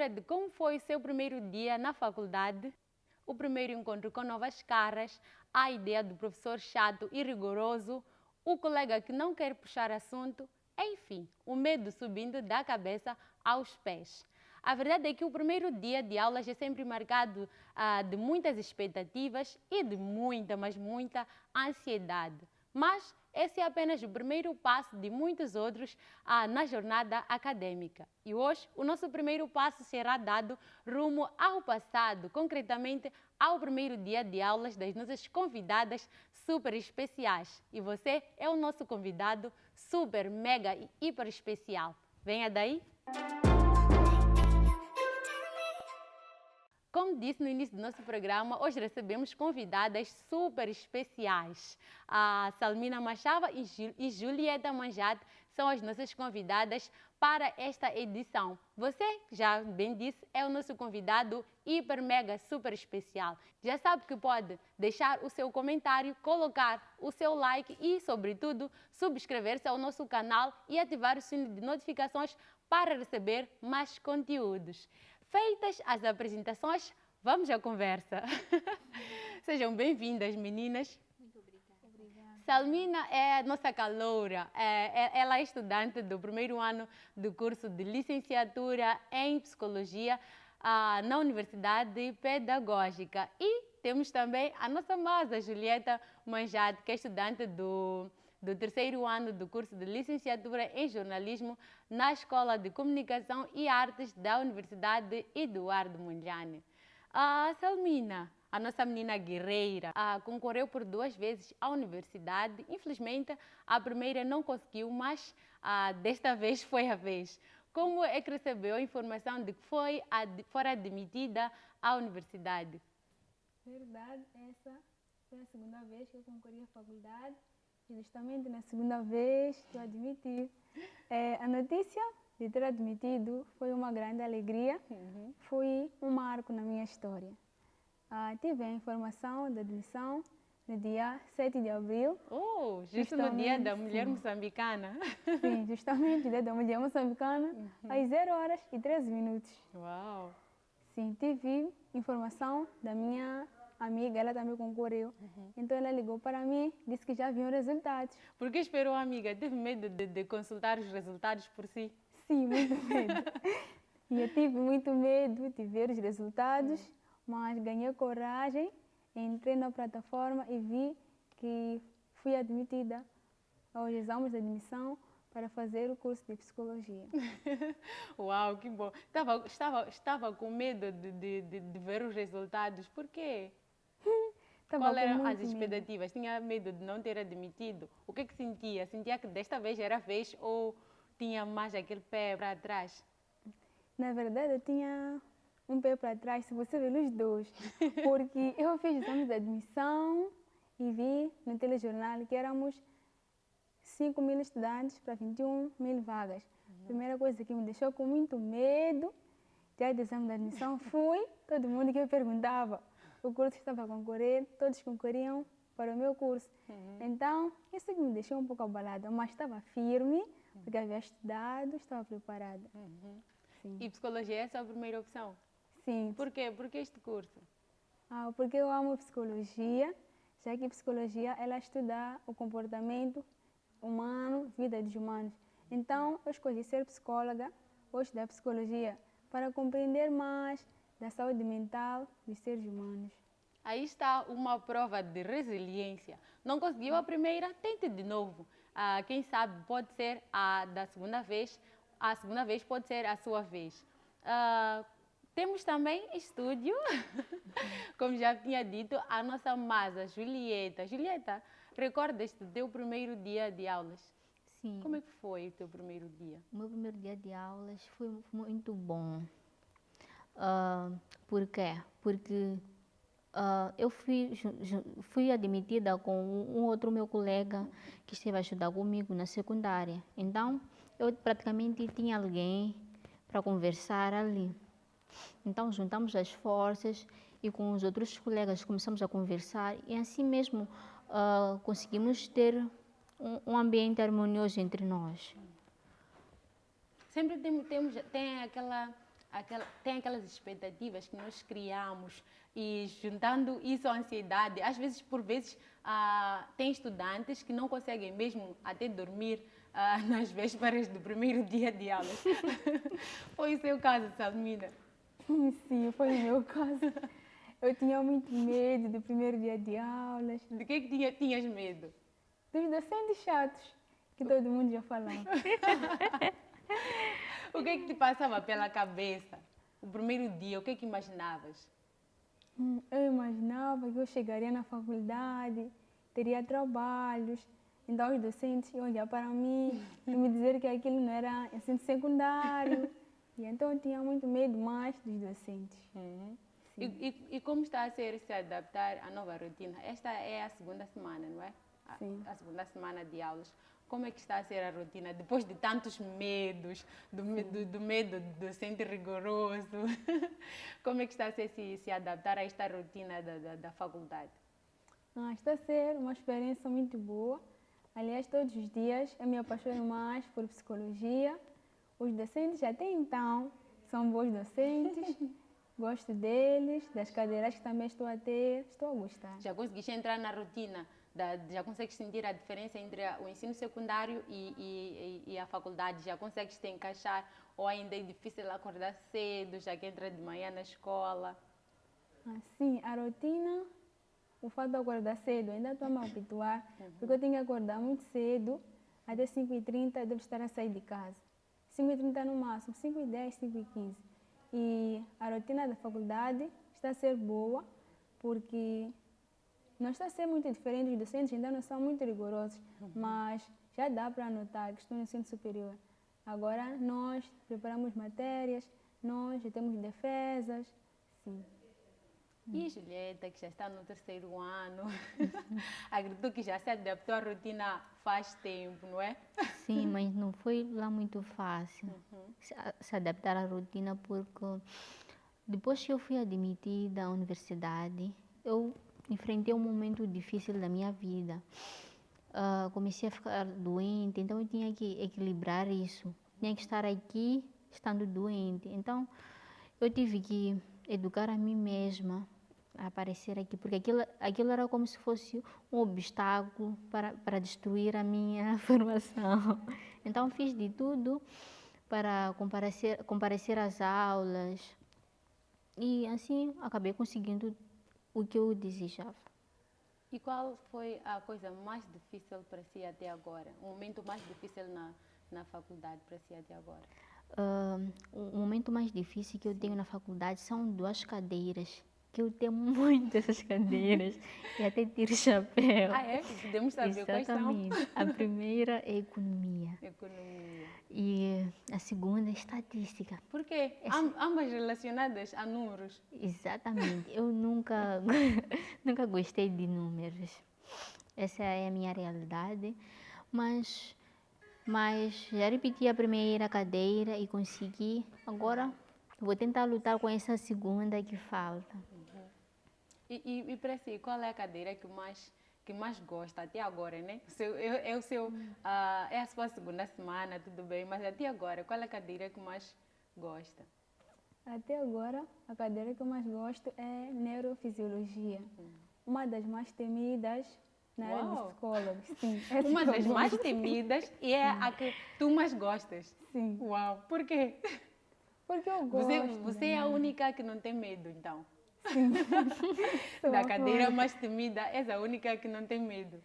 lembra de como foi o seu primeiro dia na faculdade? O primeiro encontro com novas caras, a ideia do professor chato e rigoroso, o colega que não quer puxar assunto, enfim, o medo subindo da cabeça aos pés. A verdade é que o primeiro dia de aulas é sempre marcado de muitas expectativas e de muita, mas muita ansiedade. Mas esse é apenas o primeiro passo de muitos outros na jornada acadêmica. E hoje o nosso primeiro passo será dado rumo ao passado, concretamente ao primeiro dia de aulas das nossas convidadas super especiais. E você é o nosso convidado super, mega e hiper especial. Venha daí! Como disse no início do nosso programa, hoje recebemos convidadas super especiais. A Salmina Machava e Julieta Manjate são as nossas convidadas para esta edição. Você, já bem disse, é o nosso convidado hiper, mega, super especial. Já sabe que pode deixar o seu comentário, colocar o seu like e, sobretudo, subscrever-se ao nosso canal e ativar o sino de notificações para receber mais conteúdos. Feitas as apresentações, vamos à conversa. Sejam bem-vindas, meninas. Muito obrigada. Salmina é a nossa caloura. Ela é estudante do primeiro ano do curso de licenciatura em Psicologia na Universidade Pedagógica. E temos também a nossa masa, Julieta Manjate, que é estudante do terceiro ano do curso de licenciatura em jornalismo na Escola de Comunicação e Artes da Universidade Eduardo Mondlane. A Salmina, a nossa menina guerreira, concorreu por 2 vezes à universidade. Infelizmente, a primeira não conseguiu, mas desta vez foi a vez. Como é que recebeu a informação de que fora admitida à universidade? Verdade, essa foi a segunda vez que eu concorri à faculdade. E justamente na segunda vez que eu admiti. A notícia de ter admitido foi uma grande alegria, foi um marco na minha história. Tive a informação da admissão no dia 7 de abril. Justo no dia da mulher moçambicana. Sim, justamente no dia da mulher moçambicana, às 0h13. Uau! Sim, tive informação da minha amiga, ela também concorreu. Então ela ligou para mim, disse que já viu os resultados. Por que esperou a amiga? Teve medo de consultar os resultados por si? Sim, muito medo. E eu tive muito medo de ver os resultados, mas ganhei coragem, entrei na plataforma e vi que fui admitida aos exames de admissão para fazer o curso de psicologia. Uau, que bom! Estava com medo de ver os resultados. Por quê? Qual eram as expectativas? Tinha medo de não ter admitido? O que sentia? Sentia que desta vez era a vez ou tinha mais aquele pé para trás? Na verdade, eu tinha um pé para trás, se você ver os dois. Porque eu fiz exames de admissão e vi no telejornal que éramos 5.000 estudantes para 21.000 vagas. A primeira coisa que me deixou com muito medo, já de exame de admissão, foi todo mundo que me perguntava. O curso que estava a concorrer, todos concorriam para o meu curso. Então, isso que me deixou um pouco abalada, mas estava firme, porque havia estudado, estava preparada. Sim. E psicologia é a sua primeira opção? Sim. Por quê? Por que este curso? Porque eu amo psicologia, já que psicologia ela estuda o comportamento humano, vida dos humanos. Então, eu escolhi ser psicóloga, ou estudar psicologia, para compreender mais da saúde mental dos seres humanos. Aí está uma prova de resiliência. Não conseguiu a primeira? Tente de novo. Quem sabe pode ser a da segunda vez, a segunda vez pode ser a sua vez. Temos também estúdio, como já tinha dito, a nossa masa, Julieta. Julieta, recordas-te do teu primeiro dia de aulas? Sim. Como é que foi o teu primeiro dia? O meu primeiro dia de aulas foi muito bom. Por quê? Porque eu fui admitida com um outro meu colega que esteve a estudar comigo na secundária. Então, eu praticamente tinha alguém para conversar ali. Então, juntamos as forças e com os outros colegas começamos a conversar e assim mesmo conseguimos ter um ambiente harmonioso entre nós. Sempre tem tem aquelas expectativas que nós criamos e juntando isso à ansiedade, às vezes, por vezes, tem estudantes que não conseguem mesmo até dormir nas vésperas do primeiro dia de aulas. Foi o seu caso, Salmina? Sim, foi o meu caso. Eu tinha muito medo do primeiro dia de aulas, De que tinhas medo? dos docentes chatos, que todo mundo já falava. O que é que te passava pela cabeça? O primeiro dia, o que é que imaginavas? Eu imaginava que eu chegaria na faculdade, teria trabalhos, então os docentes iam olhar para mim e me dizer que aquilo não era ensino secundário. E então eu tinha muito medo mais dos docentes. E como está a ser se adaptar à nova rotina? Esta é a segunda semana, não é? Sim. A segunda semana de aulas. Como é que está a ser a rotina depois de tantos medos, do medo do docente rigoroso? Como é que está a ser se adaptar a esta rotina da faculdade? Está a ser uma experiência muito boa. Aliás, todos os dias eu me apaixono mais por psicologia. Os docentes até então são bons docentes. Gosto deles, das cadeiras que também estou a ter. Estou a gostar. Já conseguiste entrar na rotina? Já consegues sentir a diferença entre o ensino secundário e a faculdade? Já consegues te encaixar? Ou ainda é difícil acordar cedo, já que entra de manhã na escola? Sim, a rotina, o fato de acordar cedo, ainda estou a me habituar, porque eu tenho que acordar muito cedo, até 5h30 eu devo estar a sair de casa. 5h30 no máximo, 5h10, 5h15. E a rotina da faculdade está a ser boa, porque não está a ser muito diferente, os docentes ainda não são muito rigorosos, mas já dá para notar que estou no ensino superior. Agora nós preparamos matérias, nós já temos defesas, sim. E Julieta, que já está no terceiro ano, acredito que já se adaptou à rotina faz tempo, não é? Sim, mas não foi lá muito fácil se adaptar à rotina, porque depois que eu fui admitida à universidade, eu enfrentei um momento difícil da minha vida. Comecei a ficar doente, então eu tinha que equilibrar isso. Tinha que estar aqui estando doente. Então eu tive que educar a mim mesma a aparecer aqui, porque aquilo era como se fosse um obstáculo para destruir a minha formação. Então fiz de tudo para comparecer às aulas e assim acabei conseguindo o que eu desejava. E qual foi a coisa mais difícil para si até agora? O momento mais difícil na faculdade para si até agora? O momento mais difícil que eu tenho na faculdade são 2 cadeiras, que eu temo muito essas cadeiras e até tiro o chapéu. É? Podemos saber quais são? Exatamente. A primeira é economia Economia. e a segunda é estatística. Por quê? Ambas relacionadas a números. Exatamente. Eu nunca, nunca gostei de números. Essa é a minha realidade. Mas já repeti a primeira cadeira e consegui. Agora vou tentar lutar com essa segunda que falta. E para si, qual é a cadeira que mais gosta até agora, né? É a sua segunda semana, tudo bem, mas até agora, qual é a cadeira que mais gosta? Até agora, a cadeira que eu mais gosto é neurofisiologia. Uma das mais temidas na área dos psicólogos. Sim, essa Uma que eu das mais gosto. temidas e é a que tu mais gostas. Sim, Uau! Por quê? porque eu gosto. Você é a única que não tem medo, então. Sou Da a cadeira única. mais temida, és a única que não tem medo.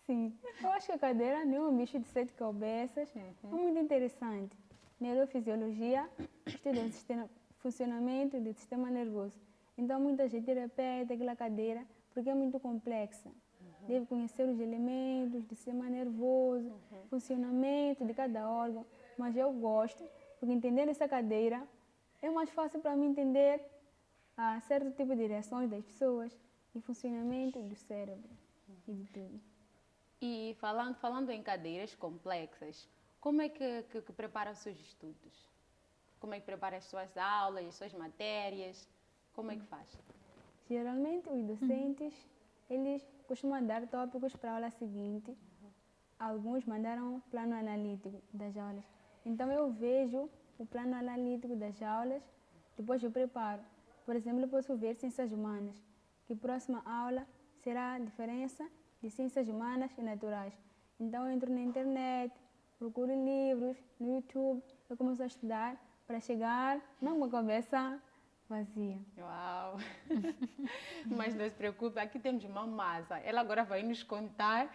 Sim, eu acho que a cadeira não é um bicho de 7 cabeças. É muito interessante. Neurofisiologia estuda o funcionamento do sistema nervoso. Então, muita gente repete aquela cadeira porque é muito complexa. Deve conhecer os elementos do sistema nervoso, funcionamento de cada órgão. Mas eu gosto, porque entender essa cadeira é mais fácil para mim entender certo tipo de reações das pessoas e funcionamento do cérebro e de tudo. E falando em cadeiras complexas, como é que prepara os seus estudos? Como é que prepara as suas aulas, as suas matérias? Como é que faz? Geralmente, os docentes, eles costumam dar tópicos para a aula seguinte. Alguns mandaram plano analítico das aulas. Então, eu vejo o plano analítico das aulas depois eu preparo. Por exemplo, eu posso ver ciências humanas, que próxima aula será a diferença de ciências humanas e naturais. Então eu entro na internet, procuro livros, no YouTube, eu começo a estudar para chegar, não com a cabeça vazia. Uau! Mas não se preocupe, aqui temos uma massa. Ela agora vai nos contar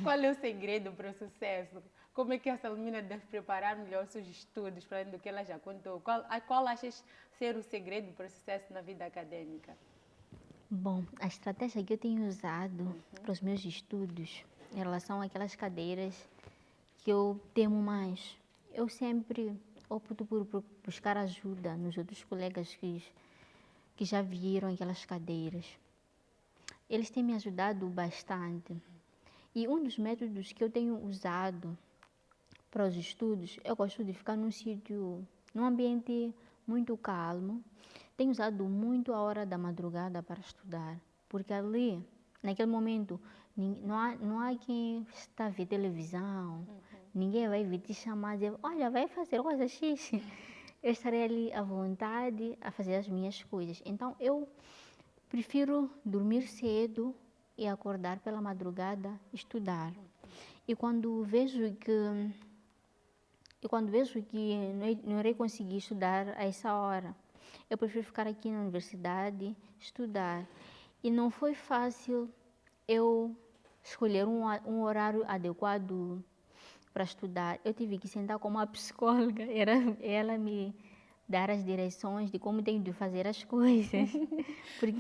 qual é o segredo para o sucesso. Como é que a Salmina deve preparar melhor os seus estudos, para além do que ela já contou? Qual achas ser o segredo para o sucesso na vida acadêmica? Bom, a estratégia que eu tenho usado para os meus estudos em relação àquelas cadeiras que eu temo mais, eu sempre opto por buscar ajuda nos outros colegas que já viram aquelas cadeiras. Eles têm me ajudado bastante. E um dos métodos que eu tenho usado para os estudos, eu gosto de ficar num ambiente muito calmo. Tenho usado muito a hora da madrugada para estudar, porque ali, naquele momento, não há quem está a ver televisão, ninguém vai vir te chamar e dizer, olha, vai fazer coisa X. Eu estarei ali à vontade a fazer as minhas coisas. Então, eu prefiro dormir cedo e acordar pela madrugada, estudar. E quando vejo que não irei conseguir estudar a essa hora, eu prefiro ficar aqui na universidade, estudar. E não foi fácil eu escolher um horário adequado para estudar. Eu tive que sentar com uma psicóloga, ela me dar as direções de como tenho de fazer as coisas.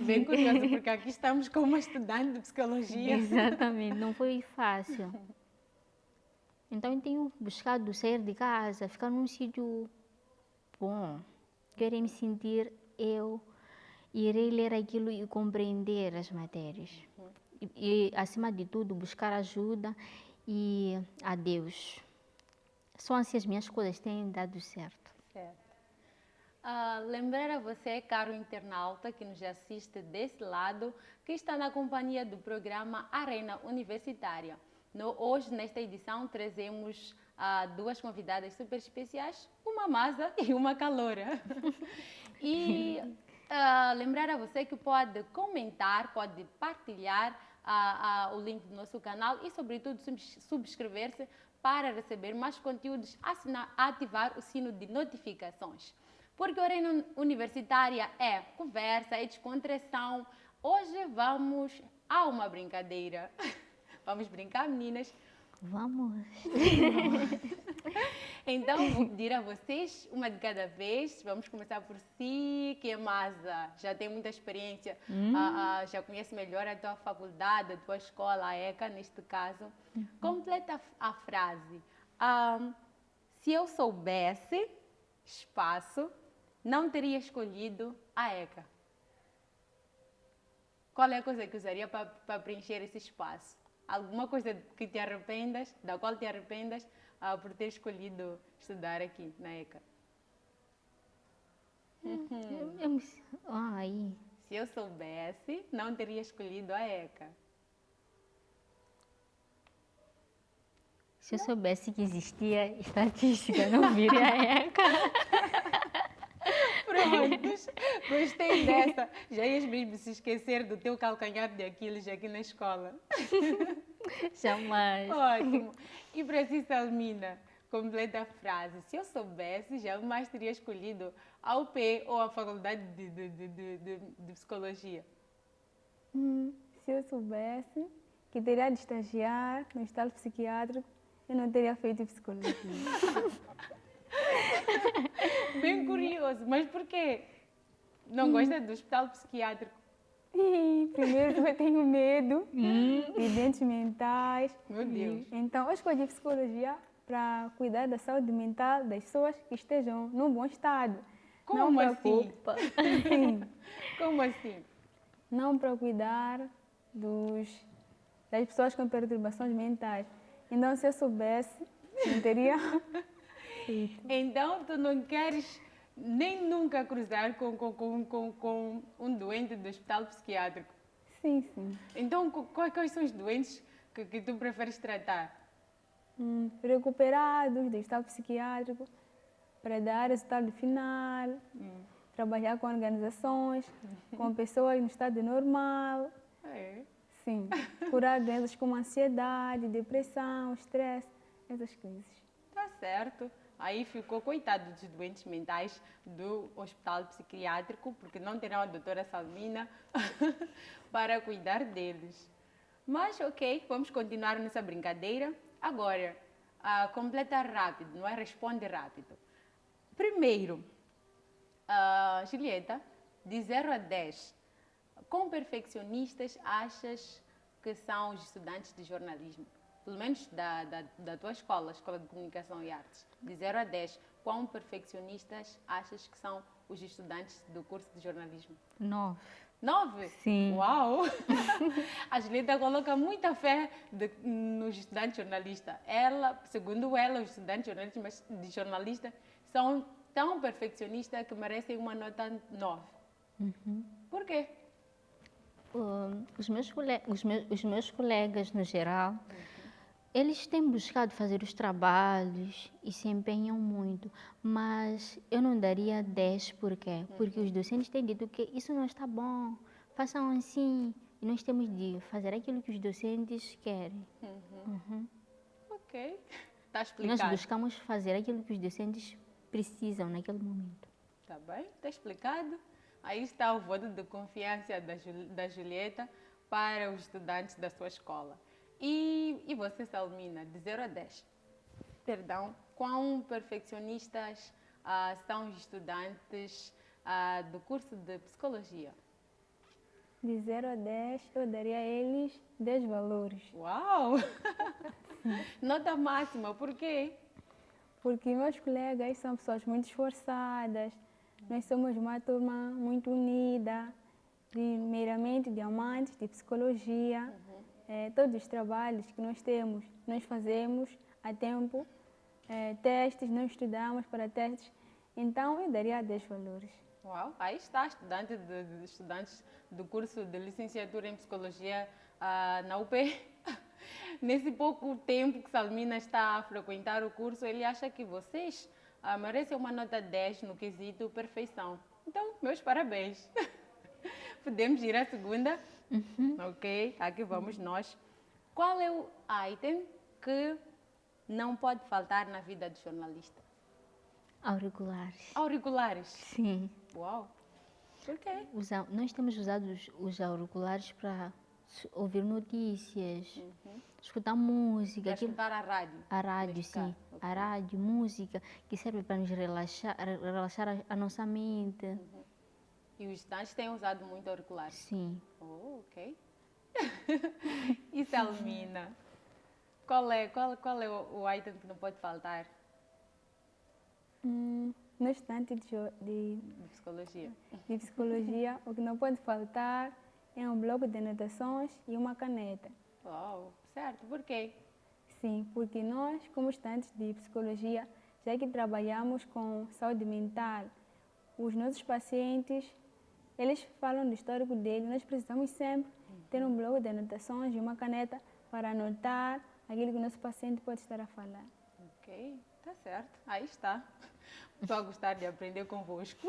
Bem curioso, porque aqui estamos com uma estudante de psicologia. Exatamente, não foi fácil. Então eu tenho buscado sair de casa, ficar num sítio bom, querer me sentir eu, irei ler aquilo e compreender as matérias. E acima de tudo, buscar ajuda e a Deus. Só assim as minhas coisas têm dado certo. Certo. Lembrar a você, caro internauta que nos assiste desse lado, que está na companhia do programa Arena Universitária. Hoje, nesta edição, trazemos duas convidadas super especiais, uma masa e uma caloura. E lembrar a você que pode comentar, pode partilhar o link do nosso canal e, sobretudo, subscrever-se para receber mais conteúdos, ativar o sino de notificações. Porque a Arena Universitária é conversa, é descontração. Hoje vamos a uma brincadeira. Vamos brincar, meninas? Vamos! Então, vou pedir a vocês, uma de cada vez. Vamos começar por si, que é Masa. Já tem muita experiência, já conhece melhor a tua faculdade, a tua escola, a ECA, neste caso. Completa a frase. Se eu soubesse, espaço, não teria escolhido a ECA. Qual é a coisa que usaria para preencher esse espaço? Alguma coisa que te arrependas, da qual te arrependas por ter escolhido estudar aqui na ECA? Se eu soubesse, não teria escolhido a ECA. Se eu soubesse que existia estatística, não viria a ECA. Prontos, gostei dessa. Já ias mesmo se esquecer do teu calcanhar de Aquiles aqui na escola. Jamais. Ótimo. E para si, Salmina, completa a frase. Se eu soubesse, jamais teria escolhido a UP ou a Faculdade de Psicologia. Se eu soubesse que teria de estagiar no hospital psiquiátrico, eu não teria feito psicologia. Bem curioso, mas por quê? Não gosta do hospital psiquiátrico? Primeiro, eu tenho medo de doentes mentais. Meu Deus. Então, eu escolhi psicologia para cuidar da saúde mental das pessoas que estejam num bom estado. Como assim? Sim. Como assim? Não para cuidar das pessoas com perturbações mentais. Então, se eu soubesse, não teria feito. Então, tu não queres nem nunca cruzar com um doente do hospital psiquiátrico? Sim, sim. Então, quais são os doentes que tu preferes tratar? Recuperados do hospital psiquiátrico. para dar resultado final, trabalhar com organizações, com pessoas no estado normal. É. Sim, curar doenças como ansiedade, depressão, estresse, essas coisas. Tá certo. Aí ficou coitado dos doentes mentais do hospital psiquiátrico, porque não terão a doutora Salmina para cuidar deles. Mas, ok, vamos continuar nessa brincadeira. Agora, completa rápido, não é? Responde rápido. Primeiro, Julieta, de 0 a 10, quão perfeccionistas achas que são os estudantes de jornalismo? Pelo menos da tua escola, Escola de Comunicação e Artes. De 0 a 10, quão perfeccionistas achas que são os estudantes do curso de jornalismo? 9. 9? Sim. Uau! A Julieta coloca muita fé nos estudantes jornalistas. Segundo ela, os estudantes de jornalista são tão perfeccionistas que merecem uma nota 9. Por quê? Os meus colegas, no geral, eles têm buscado fazer os trabalhos e se empenham muito, mas eu não daria 10, por quê? Porque os docentes têm dito que isso não está bom, façam assim, e nós temos de fazer aquilo que os docentes querem. Ok, está E explicado. nós buscamos fazer aquilo que os docentes precisam naquele momento. Tá bem, está explicado. Aí está o voto de confiança da Julieta para os estudantes da sua escola. E você, Salmina, de 0 a 10, perdão, quão perfeccionistas são os estudantes do curso de Psicologia? De 0 a 10, eu daria a eles 10 valores. Uau! Nota máxima, por quê? Porque meus colegas são pessoas muito esforçadas, nós somos uma turma muito unida, primeiramente de amantes de psicologia. Todos os trabalhos que nós temos, nós fazemos a tempo, testes, nós estudamos para testes, então eu daria 10 valores. Uau, aí está, estudantes do curso de licenciatura em Psicologia na UP. Nesse pouco tempo que Salmina está a frequentar o curso, ele acha que vocês merecem uma nota 10 no quesito perfeição. Então, meus parabéns. Podemos ir à segunda? Ok, aqui vamos nós. Qual é o item que não pode faltar na vida de jornalista? Auriculares. Auriculares. Sim. Uau! Por quê? Nós temos usado os auriculares para ouvir notícias, escutar música. Para escutar a rádio. A rádio, neste sim. caso. A rádio, música, que serve para nos relaxar a nossa mente. E os estudantes têm usado muito auriculares. Sim. Oh, ok. E Salmina? Qual é o item que não pode faltar No estudante de de psicologia? psicologia, o que não pode faltar é um bloco de anotações e uma caneta. Uau, certo. Por quê? Sim, porque nós, como estudantes de psicologia, já que trabalhamos com saúde mental, os nossos pacientes, eles falam do histórico dele, nós precisamos sempre ter um bloco de anotações e uma caneta para anotar aquilo que o nosso paciente pode estar a falar. Ok, tá certo. Aí está. Estou a gostar de aprender convosco.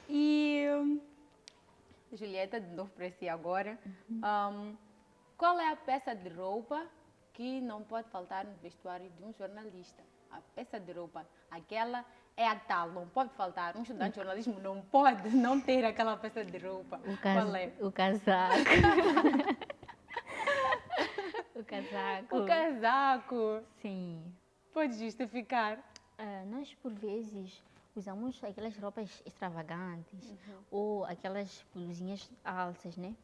E Julieta, de novo para si agora. Qual é a peça de roupa que não pode faltar no vestuário de um jornalista? A peça de roupa, aquela é a tal, não pode faltar. Um estudante de jornalismo não pode não ter aquela peça de roupa. Qual é? O casaco. O casaco. O casaco. Sim. Pode justificar. Nós, por vezes, usamos aquelas roupas extravagantes ou aquelas blusinhas altas, né?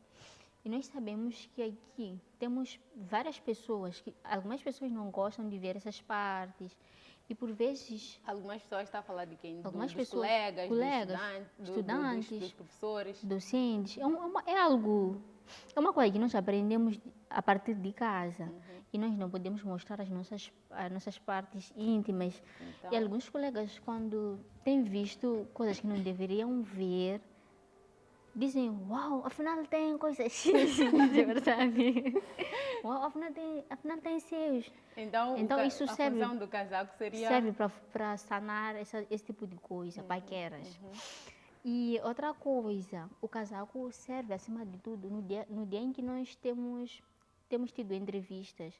E nós sabemos que aqui temos várias pessoas, que algumas pessoas não gostam de ver essas partes. E por vezes... Algumas pessoas estão a falar de quem? Algumas Dos pessoas, colegas, dos estudantes, dos professores. docentes. É uma coisa que nós aprendemos a partir de casa. E nós não podemos mostrar as nossas partes íntimas. Então, E alguns colegas, quando têm visto coisas que não deveriam ver, dizem, uau, afinal tem coisas X, de verdade. Uau, afinal tem seios. Então Isso a função do casaco seria... serve para sanar esse tipo de coisa, paqueras. E outra coisa, o casaco serve, acima de tudo, no dia em que nós temos tido entrevistas.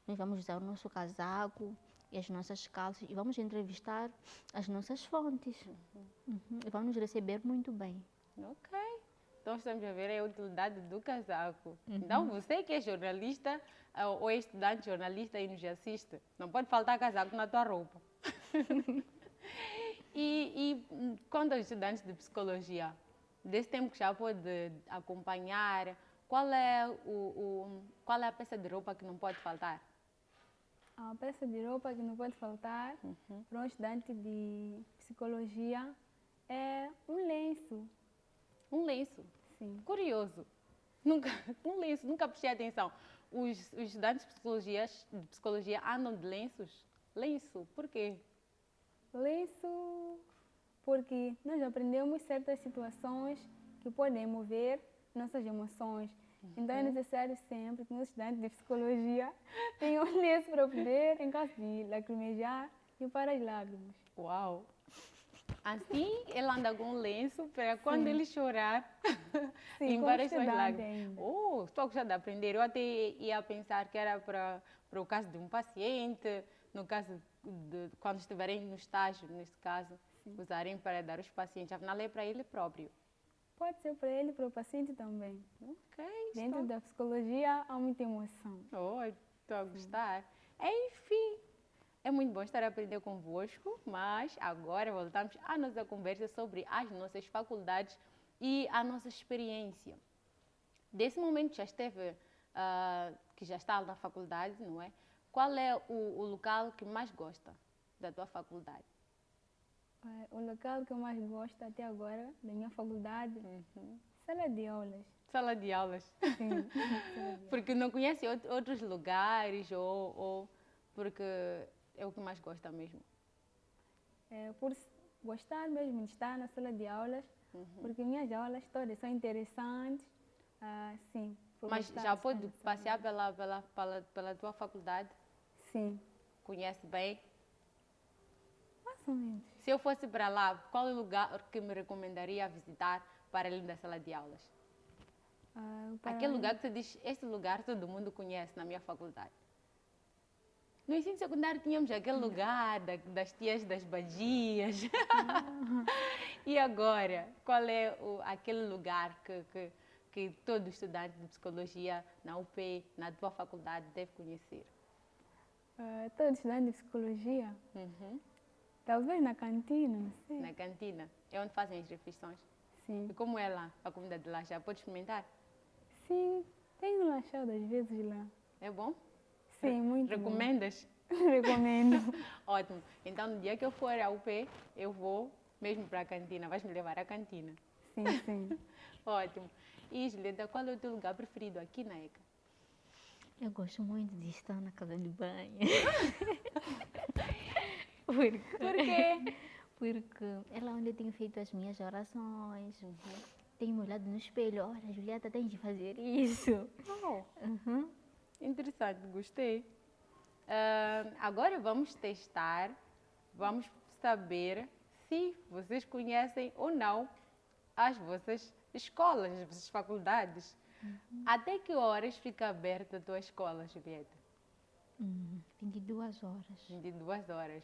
Nós vamos usar o nosso casaco e as nossas calças e vamos entrevistar as nossas fontes. E vamos receber muito bem. Ok. Então estamos a ver a utilidade do casaco. Então você que é jornalista ou é estudante jornalista e nos assiste, não pode faltar casaco na tua roupa. Quanto aos estudantes de psicologia, desse tempo que já pode acompanhar, qual é a peça de roupa que não pode faltar? A peça de roupa que não pode faltar para um estudante de psicologia é um lenço. Um lenço. Sim. Curioso. Um lenço, nunca prestei atenção. Os estudantes de psicologia andam de lenços? Lenço, por quê? Lenço porque nós aprendemos certas situações que podem mover nossas emoções. Então é necessário sempre que um estudante de psicologia tenha um lenço para poder, em caso de lacrimejar, limpar as lágrimas. Uau! Assim, ele anda com um lenço para quando ele chorar, limpar as suas lágrimas. Oh, estou a gostar de aprender. Eu até ia pensar que era para o caso de um paciente, no caso de quando estiverem no estágio, nesse caso, usarem para dar aos pacientes. Afinal, é para ele próprio. Pode ser para ele e para o paciente também. Ok. Dentro da psicologia há muita emoção. Oh, estou a gostar. Enfim, é muito bom estar a aprender convosco, mas agora voltamos à nossa conversa sobre as nossas faculdades e a nossa experiência. Desse momento que já esteve, que já está na faculdade, não é? Qual é o local que mais gosta da tua faculdade? O local que eu mais gosto até agora da minha faculdade, sala de aulas. Sala de aulas. Sim. Porque não conhece outros lugares ou porque é o que mais gosta mesmo? Por gostar mesmo de estar na sala de aulas, porque minhas aulas todas são interessantes. Sim. Mas já pode passear pela tua faculdade? Sim. Conhece bem? Mais ou menos. Se eu fosse para lá, qual é o lugar que me recomendaria visitar para além da sala de aulas? Aquele lugar que você diz, esse lugar todo mundo conhece na minha faculdade. No ensino secundário tínhamos aquele lugar das tias das badias. E agora, qual é aquele lugar que todo estudante de psicologia na UP, na tua faculdade, deve conhecer? Todo estudante de psicologia, talvez na cantina, não sei. Na cantina, é onde fazem as refeições. Sim. E como é lá, a comida de lá, já pode experimentar? Sim, tenho lanchado às vezes lá. É bom? Sim, muito Recomendas? bom. Recomendo. Ótimo. Então, no dia que eu for à UP, eu vou mesmo para a cantina. Vais me levar à cantina? Sim, sim. Ótimo. E, Julieta, qual é o teu lugar preferido aqui na ECA? Eu gosto muito de estar na casa de banho. Por quê? Porque é lá onde eu tenho feito as minhas orações. Tenho me olhado no espelho. Olha, Julieta, tens de fazer isso. Oh, interessante, gostei. Agora vamos testar, vamos saber se vocês conhecem ou não as vossas escolas, as vossas faculdades. Até que horas fica aberta a tua escola, Julieta? 22 horas. 22 horas.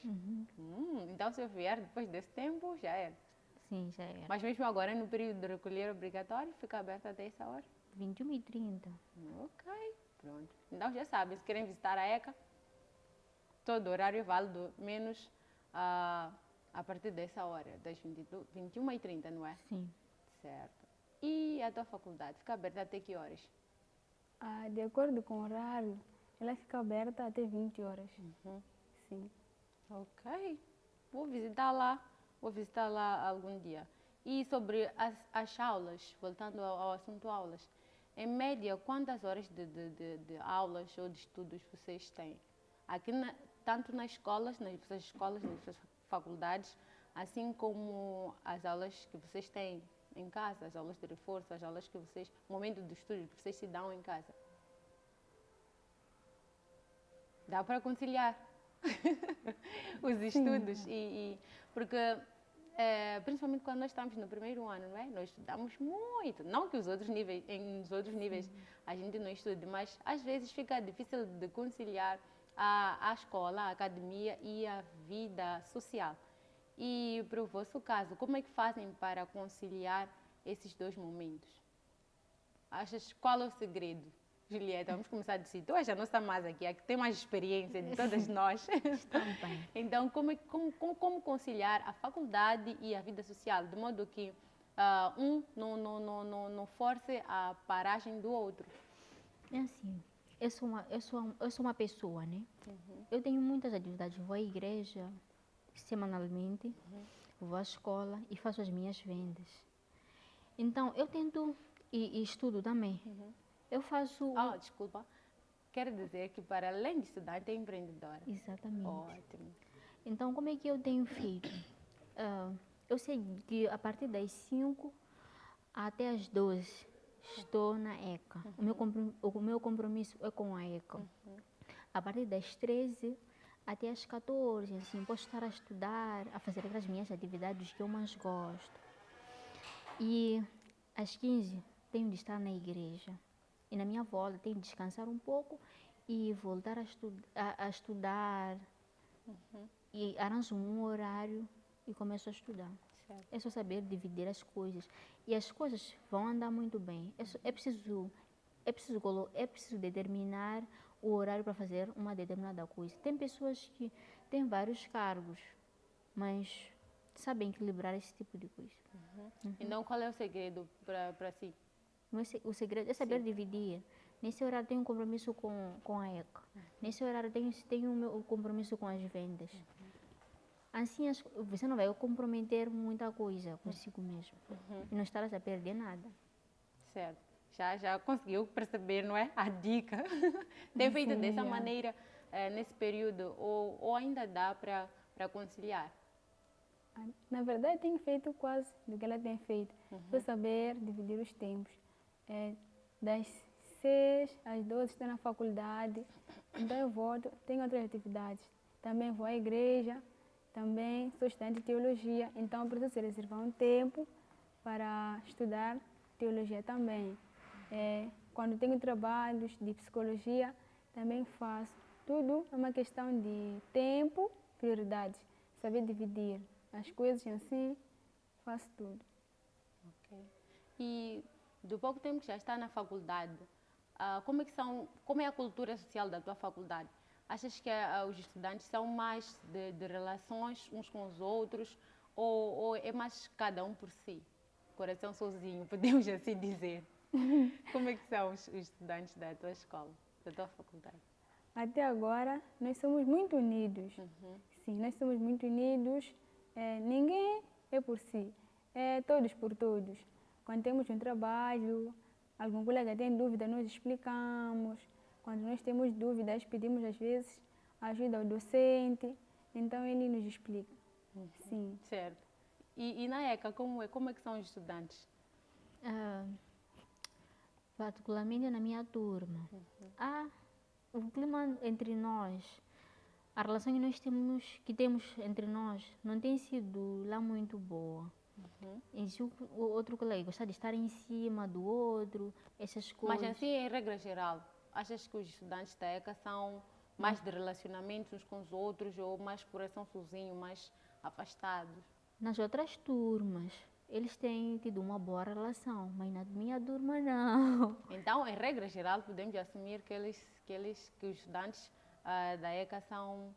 Então, se eu vier depois desse tempo, já é. Sim, já era. Mas mesmo agora, no período de recolher obrigatório, fica aberta até essa hora? 21h30. Ok, pronto. Então, já sabem, se querem visitar a ECA, todo horário é válido, menos a partir dessa hora, das 21h30, não é? Sim. Certo. E a tua faculdade fica aberta até que horas? De acordo com o horário, ela fica aberta até 20 horas. Sim. Ok. Vou visitar lá algum dia. E sobre as aulas, voltando ao assunto aulas, em média, quantas horas de aulas ou de estudos vocês têm? Aqui, tanto nas escolas, nas suas faculdades, assim como as aulas que vocês têm em casa, as aulas de reforço, as aulas que vocês, o momento do estudo que vocês se dão em casa? Dá para conciliar os estudos porque principalmente quando nós estamos no primeiro ano, não é? Nós estudamos muito, não que os outros níveis, nos outros níveis a gente não estude, mas às vezes fica difícil de conciliar a escola, a academia e a vida social. E para o vosso caso, como é que fazem para conciliar esses dois momentos? Achas qual é o segredo? Julieta, vamos começar de si. Tu és a nossa mais aqui, a que tem mais experiência de todas nós. Também. Então, como conciliar a faculdade e a vida social, de modo que um não force a paragem do outro? É assim, eu sou uma pessoa, né? Eu tenho muitas atividades. Vou à igreja semanalmente, vou à escola e faço as minhas vendas. Então, eu tento e estudo também. Eu faço... Desculpa. Quero dizer que para além de estudante é empreendedora. Exatamente. Ótimo. Então, como é que eu tenho feito? Eu sei que a partir das 5 até as 12 estou na ECA. O meu compromisso é com a ECA. A partir das 13 até as 14, assim, posso estar a estudar, a fazer as minhas atividades que eu mais gosto. E às 15 tenho de estar na igreja. E na minha volta tenho de descansar um pouco e voltar a estudar. E arranjo um horário e começo a estudar. Certo. É só saber dividir as coisas. E as coisas vão andar muito bem. É preciso determinar o horário para fazer uma determinada coisa. Tem pessoas que têm vários cargos, mas sabem equilibrar esse tipo de coisa. Então, qual é o segredo para si? O segredo é saber dividir. Nesse horário tenho um compromisso com a ECA. Nesse horário tenho o meu compromisso com as vendas. Assim, você não vai comprometer muita coisa consigo mesmo. E não estarás a perder nada. Certo. Já conseguiu perceber, não é? A dica. Tem feito dessa maneira nesse período ou ainda dá para conciliar? Na verdade, tenho feito quase do que ela tem feito. Só saber dividir os tempos. Das 6 às 12 estou na faculdade, então eu volto, tenho outras atividades. Também vou à igreja, também sou estudante de teologia, então preciso reservar um tempo para estudar teologia também. Quando tenho trabalhos de psicologia, também faço. Tudo é uma questão de tempo, prioridades, saber dividir as coisas assim, faço tudo. Ok. E do pouco tempo que já está na faculdade, como é a cultura social da tua faculdade? Achas que os estudantes são mais de relações uns com os outros ou é mais cada um por si? Coração sozinho, podemos assim dizer. Como é que são os estudantes da tua escola, da tua faculdade? Até agora, nós somos muito unidos. Sim, nós somos muito unidos. Ninguém é por si, é todos por todos. Quando temos um trabalho, algum colega tem dúvida, nós explicamos. Quando nós temos dúvidas, pedimos às vezes ajuda ao docente, então ele nos explica. Sim. Certo. E na ECA, como é que são os estudantes? Particularmente na minha turma. O clima entre nós, a relação que temos entre nós não tem sido lá muito boa. E se o outro colega gosta de estar em cima do outro, essas coisas. Mas assim, em regra geral, achas que os estudantes da ECA são mais de relacionamentos uns com os outros ou mais coração sozinho, mais afastados? Nas outras turmas, eles têm tido uma boa relação, mas na minha turma não. Então, em regra geral, podemos assumir que os estudantes da ECA são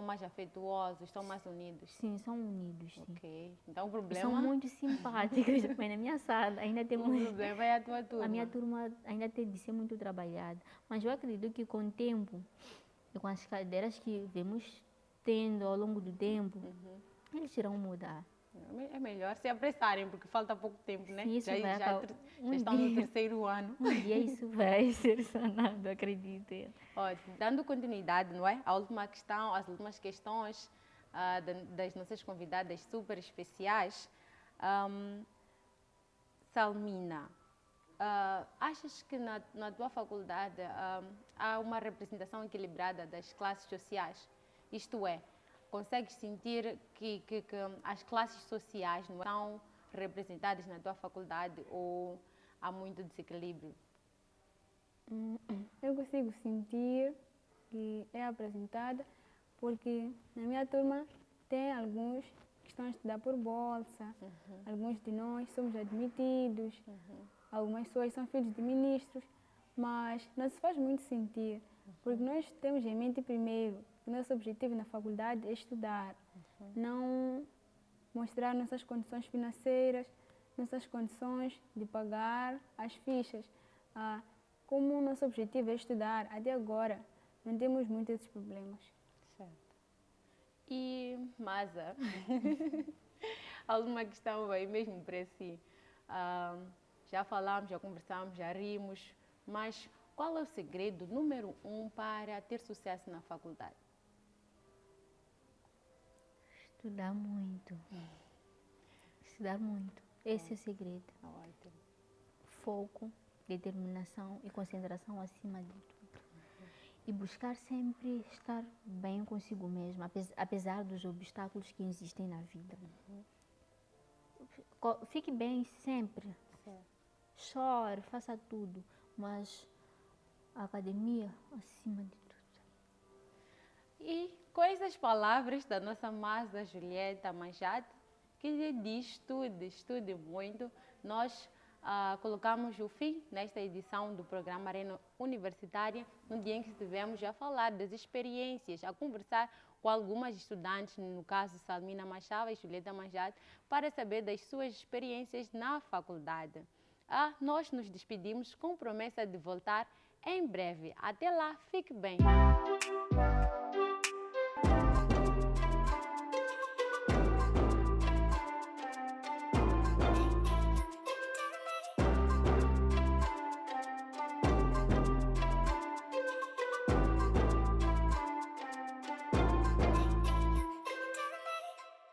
mais afetuosos, são mais unidos. Sim, são unidos. Sim. Ok. Então o problema... São muito simpáticos, mas na minha sala ainda tem muito... O problema é a tua turma. A minha turma ainda tem de ser muito trabalhada. Mas eu acredito que com o tempo, e com as cadeiras que vemos tendo ao longo do tempo, eles irão mudar. É melhor se apressarem, porque falta pouco tempo, né? Sim, isso vai já estão no terceiro ano. Um dia isso vai ser sanado, acredito. Ótimo. Dando continuidade, não é? A última questão, as últimas questões das nossas convidadas super especiais. Salmina, achas que na tua faculdade há uma representação equilibrada das classes sociais? Isto é, consegues sentir que as classes sociais não são representadas na tua faculdade ou há muito desequilíbrio? Eu consigo sentir que é apresentada porque na minha turma tem alguns que estão a estudar por bolsa, alguns de nós somos admitidos, algumas pessoas são filhos de ministros, mas não se faz muito sentir, porque nós temos em mente primeiro que o nosso objetivo na faculdade é estudar, não mostrar nossas condições financeiras, nossas condições de pagar as fichas. Como o nosso objetivo é estudar, até agora não temos muitos esses problemas. Certo. E, Masa, alguma questão aí mesmo para si? Já falamos, já conversamos, já rimos, mas qual é o segredo número 1 para ter sucesso na faculdade? Estudar muito. Estudar muito. Esse é o segredo. Ótimo. Foco, determinação e concentração acima de tudo. E buscar sempre estar bem consigo mesmo, apesar dos obstáculos que existem na vida. Fique bem sempre. Chore, faça tudo, mas a academia acima de tudo. E com essas palavras da nossa Masa Julieta Manjate, que lhe diz estude muito, nós colocamos o fim nesta edição do programa Arena Universitária, no dia em que estivemos a falar das experiências, a conversar com algumas estudantes, no caso Salmina Machava e Julieta Manjate, para saber das suas experiências na faculdade. Nós nos despedimos com promessa de voltar em breve. Até lá, fique bem!